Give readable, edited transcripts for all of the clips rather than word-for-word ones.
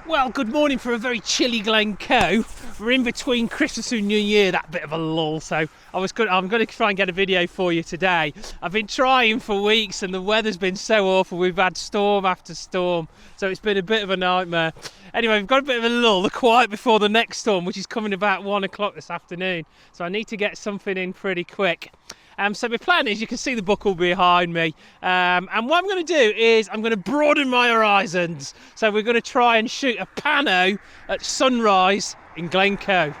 Well, good morning for a very chilly Glencoe. We're in between Christmas and New Year, that bit of a lull, so I'm going to try and get a video for you today. I've been trying for weeks and the weather's been so awful. We've had storm after storm, so it's been a bit of a nightmare. Anyway, we've got a bit of a lull, the quiet before the next storm, which is coming about 1 o'clock this afternoon, so I need to get something in pretty quick. So my plan is, you can see the buckle behind me, and what I'm going to do is I'm going to broaden my horizons. So we're going to try and shoot a pano at sunrise in Glencoe.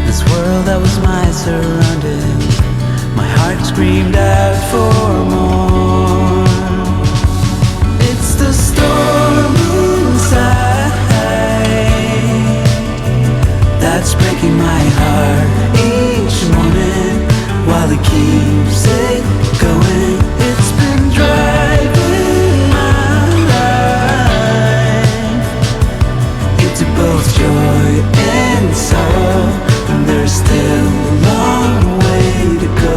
This world that was my surroundings, my heart screamed out for more. It's the storm inside that's breaking my heart each morning while it keeps it going. It's been driving my life into both joy and sorrow, and there's still a long way to go.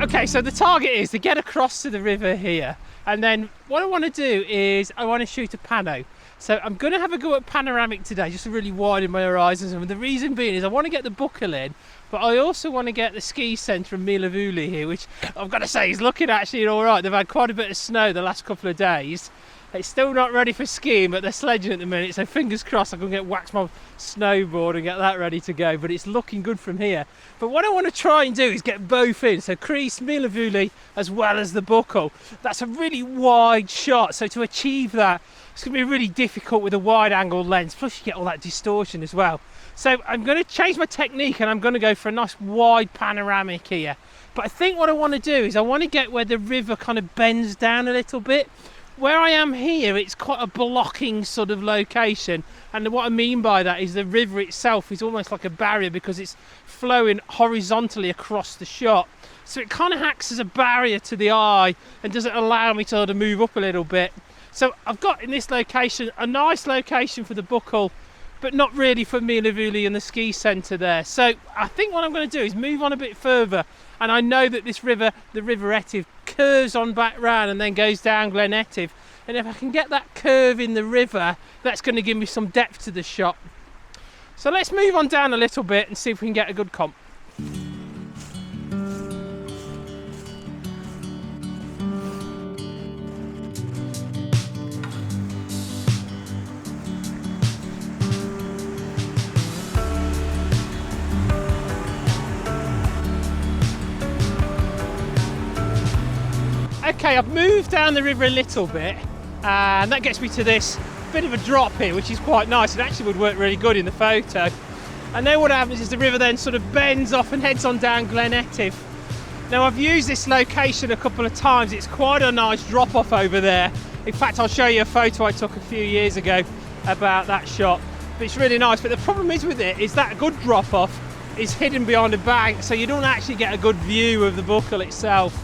Okay, so the target is to get across to the river here, and then what I want to do is I want to shoot a pano. So I'm going to have a go at panoramic today, just to really widen my horizons, and the reason being is I want to get the buckle in, but I also want to get the ski centre of Milavuli here, which I've got to say is looking actually all right. They've had quite a bit of snow the last couple of days. It's still not ready for skiing, but they're sledging at the minute, so fingers crossed I can wax my snowboard and get that ready to go, but it's looking good from here. But what I want to try and do is get both in, so crease, Milavuli, as well as the buckle. That's a really wide shot, so to achieve that, it's going to be really difficult with a wide angle lens, plus you get all that distortion as well. So I'm going to change my technique and I'm going to go for a nice wide panoramic here. But I think what I want to do is I want to get where the river kind of bends down a little bit. Where I am here, it's quite a blocking sort of location, and what I mean by that is the river itself is almost like a barrier because it's flowing horizontally across the shot, so it kind of acts as a barrier to the eye and doesn't allow me to sort of move up a little bit. So I've got in this location a nice location for the buckle, but not really for Milavuli and the ski centre there. So I think what I'm going to do is move on a bit further, and I know that this river, the River Etive, curves on back round and then goes down Glen Etive, and if I can get that curve in the river, that's going to give me some depth to the shot. So let's move on down a little bit and see if we can get a good comp. Okay, I've moved down the river a little bit, and that gets me to this bit of a drop here, which is quite nice. It actually would work really good in the photo. And then what happens is the river then sort of bends off and heads on down Glen Etive. Now I've used this location a couple of times. It's quite a nice drop off over there. In fact, I'll show you a photo I took a few years ago about that shot. But it's really nice. But the problem is with it is that good drop off is hidden behind a bank, so you don't actually get a good view of the buckle itself.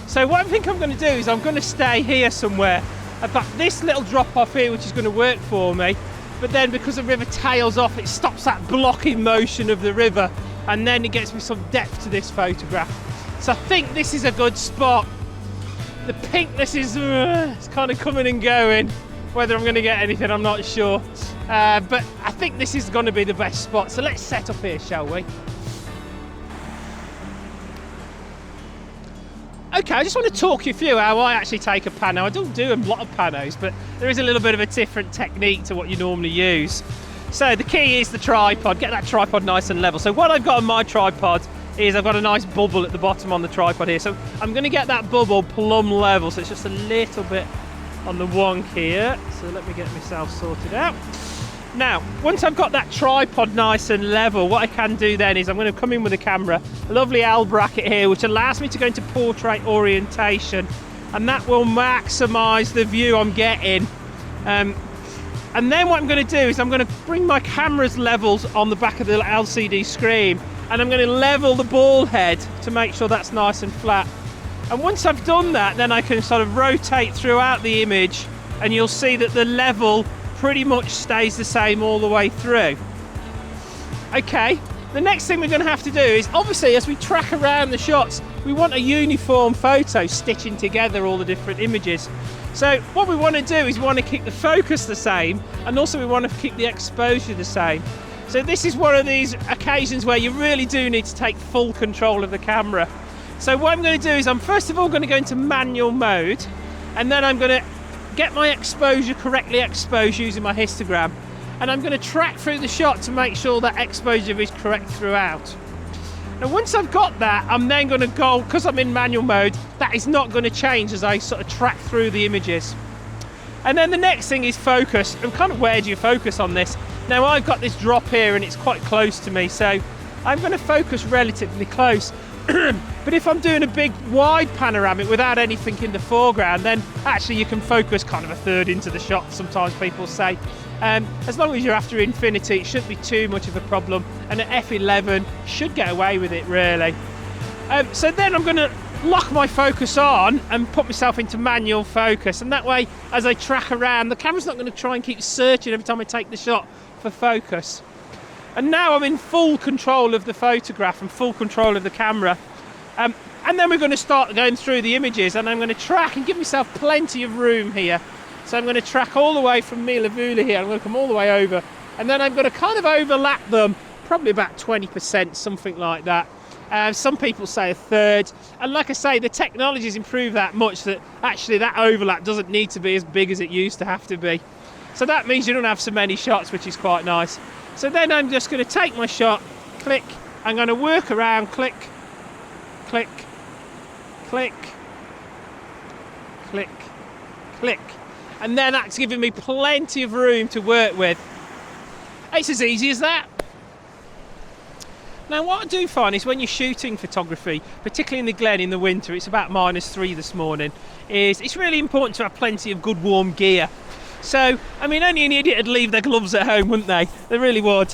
So what I think I'm going to do is I'm going to stay here somewhere. I've got this little drop off here which is going to work for me, but then because the river tails off, it stops that blocking motion of the river, and then it gets me some depth to this photograph. So I think this is a good spot. The pinkness is it's kind of coming and going. Whether I'm going to get anything, I'm not sure, but I think this is going to be the best spot. So let's set up here, shall we? Okay, I just want to talk you through how I actually take a pano. I don't do a lot of panos, but there is a little bit of a different technique to what you normally use. So the key is the tripod. Get that tripod nice and level. So what I've got on my tripod is I've got a nice bubble at the bottom on the tripod here. So I'm going to get that bubble plumb level, so it's just a little bit on the wonk here. So let me get myself sorted out. Now, once I've got that tripod nice and level, what I can do then is I'm going to come in with the camera, a lovely L bracket here, which allows me to go into portrait orientation, and that will maximise the view I'm getting. And then what I'm going to do is I'm going to bring my camera's levels on the back of the LCD screen, and I'm going to level the ball head to make sure that's nice and flat. And once I've done that, then I can sort of rotate throughout the image, and you'll see that the level pretty much stays the same all the way through. Okay, the next thing we're going to have to do is, obviously, as we track around the shots, we want a uniform photo stitching together all the different images. So what we want to do is we want to keep the focus the same, and also we want to keep the exposure the same. So this is one of these occasions where you really do need to take full control of the camera. So what I'm going to do is I'm first of all going to go into manual mode, and then I'm going to get my exposure correctly exposed using my histogram, and I'm going to track through the shot to make sure that exposure is correct throughout. Now once I've got that, I'm then going to go, because I'm in manual mode, that is not going to change as I sort of track through the images. And then the next thing is focus, and kind of where do you focus on this? Now I've got this drop here and it's quite close to me, so I'm going to focus relatively close. But if I'm doing a big wide panoramic without anything in the foreground, then actually you can focus kind of a third into the shot, sometimes people say. As long as you're after infinity, it shouldn't be too much of a problem, and an f11 should get away with it really. So then I'm going to lock my focus on and put myself into manual focus, and that way as I track around, the camera's not going to try and keep searching every time I take the shot for focus. And now I'm in full control of the photograph and full control of the camera. And then we're going to start going through the images, and I'm going to track and give myself plenty of room here. So I'm going to track all the way from Milavula here, I'm going to come all the way over, and then I'm going to kind of overlap them, probably about 20%, something like that. Some people say a third, and like I say, the technology's improved that much that actually that overlap doesn't need to be as big as it used to have to be. So that means you don't have so many shots, which is quite nice. So then I'm just going to take my shot, click, I'm going to work around, click, click, click, click, click, and then that's giving me plenty of room to work with. It's as easy as that. Now what I do find is when you're shooting photography, particularly in the Glen in the winter, it's about -3 this morning, is it's really important to have plenty of good warm gear. So, I mean, only an idiot would leave their gloves at home, wouldn't they? They really would.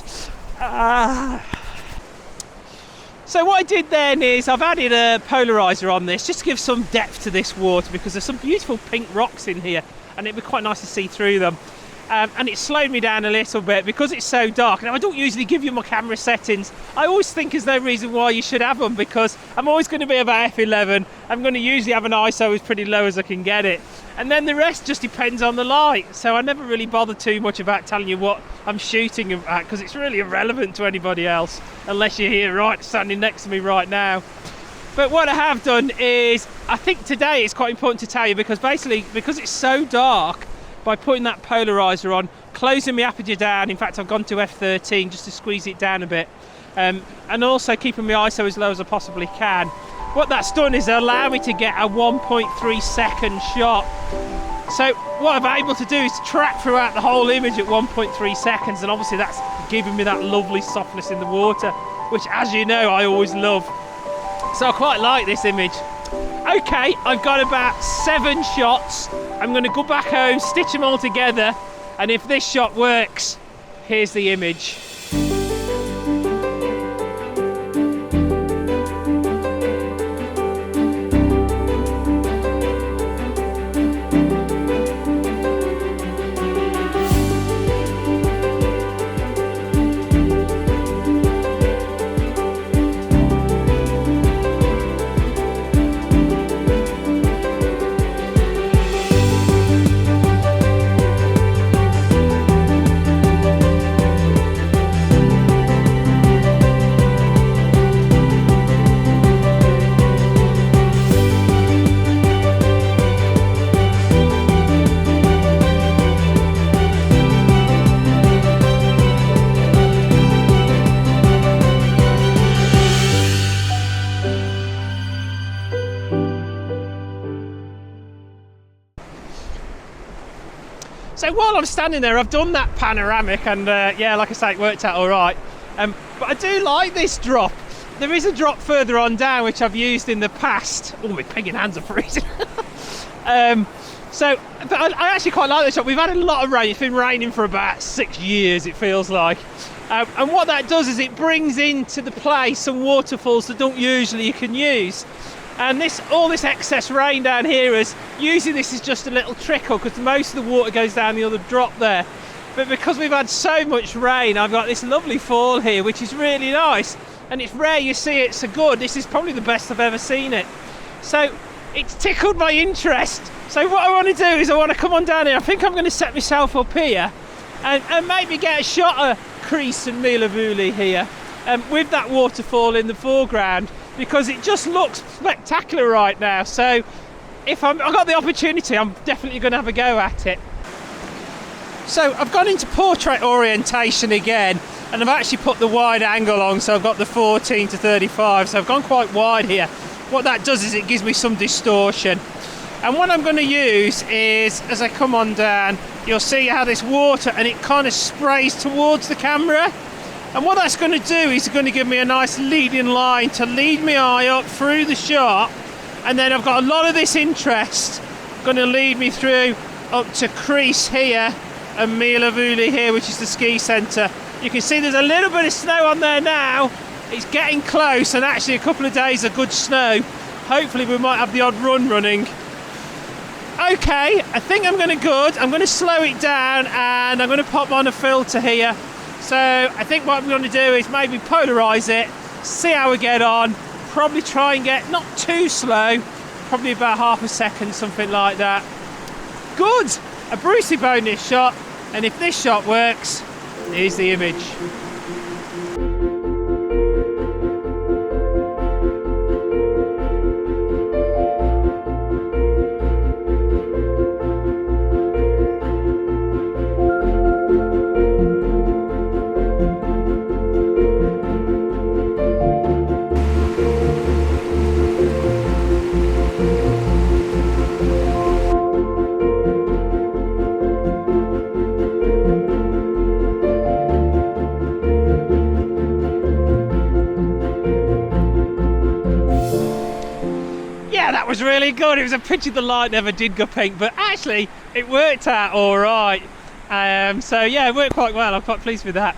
So what I did then is I've added a polarizer on this just to give some depth to this water, because there's some beautiful pink rocks in here and it'd be quite nice to see through them. And it slowed me down a little bit because it's so dark. Now I don't usually give you my camera settings. I always think there's no reason why you should have them, because I'm always going to be about f11. I'm going to usually have an ISO as pretty low as I can get it. And then the rest just depends on the light. So I never really bother too much about telling you what I'm shooting at, because it's really irrelevant to anybody else, unless you're here right standing next to me right now. But what I have done is, I think today it's quite important to tell you, because basically, because it's so dark, by putting that polarizer on, closing my aperture down, in fact I've gone to f13 just to squeeze it down a bit, and also keeping my ISO as low as I possibly can. What that's done is allow me to get a 1.3 second shot. So what I'm able to do is track throughout the whole image at 1.3 seconds, and obviously that's giving me that lovely softness in the water, which, as you know, I always love. So I quite like this image. Okay, I've got about 7 shots. I'm going to go back home, stitch them all together, and if this shot works, here's the image. So while I'm standing there, I've done that panoramic, and yeah, like I say, it worked out all right. But I do like this drop. There is a drop further on down which I've used in the past. Oh, my pegging hands are freezing. But I actually quite like this shot. We've had a lot of rain. It's been raining for about 6 years, it feels like. And what that does is it brings into the play some waterfalls that you can use. And all this excess rain down here is usually this is just a little trickle because most of the water goes down the other drop there. But because we've had so much rain, I've got this lovely fall here, which is really nice. And it's rare you see it so good. This is probably the best I've ever seen it. So it's tickled my interest. So what I want to do is I want to come on down here. I think I'm going to set myself up here and maybe get a shot of Crease and Meelavuli here with that waterfall in the foreground, because it just looks spectacular right now. So if I've got the opportunity, I'm definitely going to have a go at it. So I've gone into portrait orientation again, and I've actually put the wide angle on, so I've got the 14 to 35, so I've gone quite wide here. What that does is it gives me some distortion. And what I'm going to use is, as I come on down, you'll see how this water, and it kind of sprays towards the camera. And what that's going to do is going to give me a nice leading line to lead my eye up through the shot. And then I've got a lot of this interest going to lead me through up to Crease here and Meelavuli here, which is the ski centre. You can see there's a little bit of snow on there now. It's getting close, and actually a couple of days of good snow. Hopefully we might have the odd run running. Okay, I think I'm going to good. I'm going to slow it down, and I'm going to pop on a filter here. So I think what I'm going to do is maybe polarise it, see how we get on, probably try and get not too slow, probably about half a second, something like that. Good, a Brucey bonus shot, and if this shot works, here's the image. That was really good. It was a picture the light never did go pink, but actually it worked out all right. So yeah, it worked quite well. I'm quite pleased with that.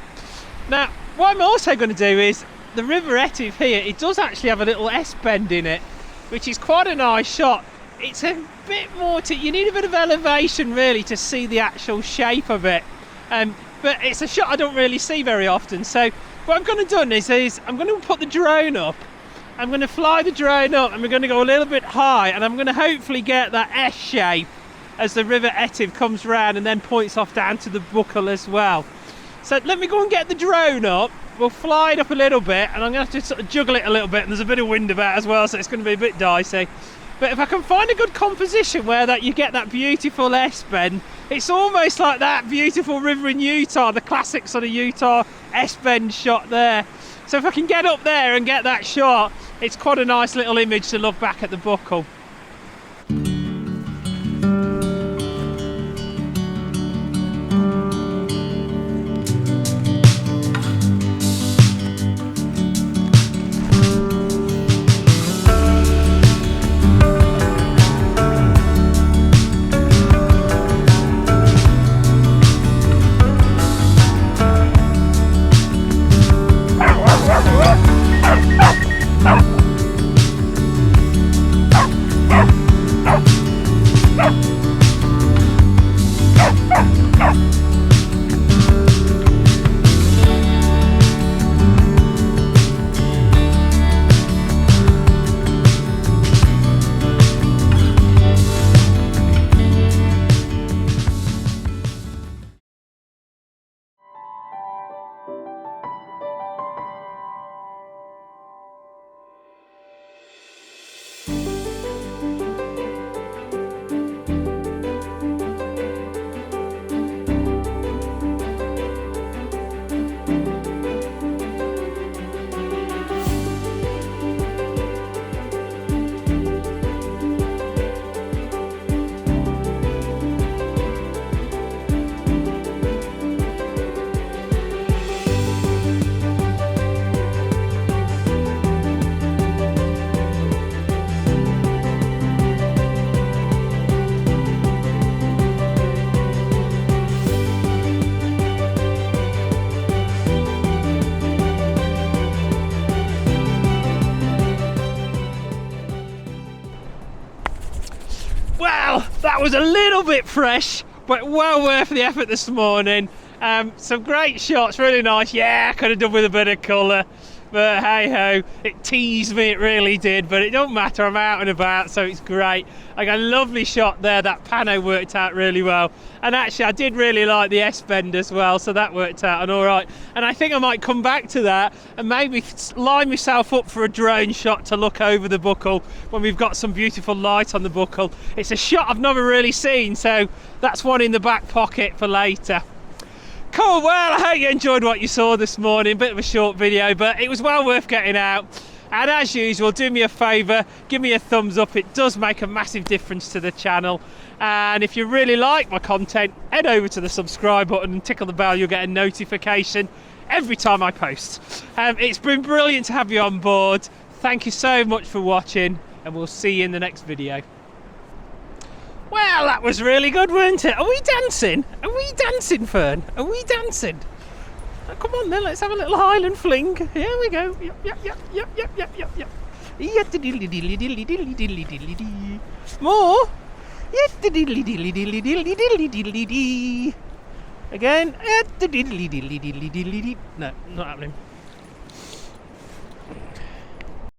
Now, what I'm also going to do is the River Etive here. It does actually have a little S-bend in it, which is quite a nice shot. It's a bit more you need a bit of elevation really to see the actual shape of it. But it's a shot I don't really see very often. So what I'm going to do is I'm going to put the drone up. I'm going to fly the drone up, and we're going to go a little bit high, and I'm going to hopefully get that S shape as the River Etive comes round and then points off down to the Buckle as well. So let me go and get the drone up. We'll fly it up a little bit, and I'm going to have to sort of juggle it a little bit, and there's a bit of wind about as well, so it's going to be a bit dicey. But if I can find a good composition where you get that beautiful S-bend, it's almost like that beautiful river in Utah, the classic sort of Utah S-bend shot there. So if I can get up there and get that shot, it's quite a nice little image to look back at the Buckle. was a little bit fresh, but well worth the effort this morning. Some great shots, really nice. Yeah, could have done with a bit of colour, but hey ho, it teased me, it really did, but it don't matter, I'm out and about, so it's great. I got a lovely shot there, that pano worked out really well, and actually I did really like the S-bend as well, so that worked out and all right. And I think I might come back to that and maybe line myself up for a drone shot to look over the buckle when we've got some beautiful light on the buckle. It's a shot I've never really seen, so that's one in the back pocket for later. Cool, well, I hope you enjoyed what you saw this morning. Bit of a short video, but it was well worth getting out. And as usual, do me a favour, give me a thumbs up. It does make a massive difference to the channel. And if you really like my content, head over to the subscribe button and tickle the bell. You'll get a notification every time I post. It's been brilliant to have you on board. Thank you so much for watching, and we'll see you in the next video. Well, that was really good, weren't it? Are we dancing? Are we dancing, Fern? Are we dancing? Oh, come on then, let's have a little Highland fling. Here we go. Yep. More. Again. No, not happening.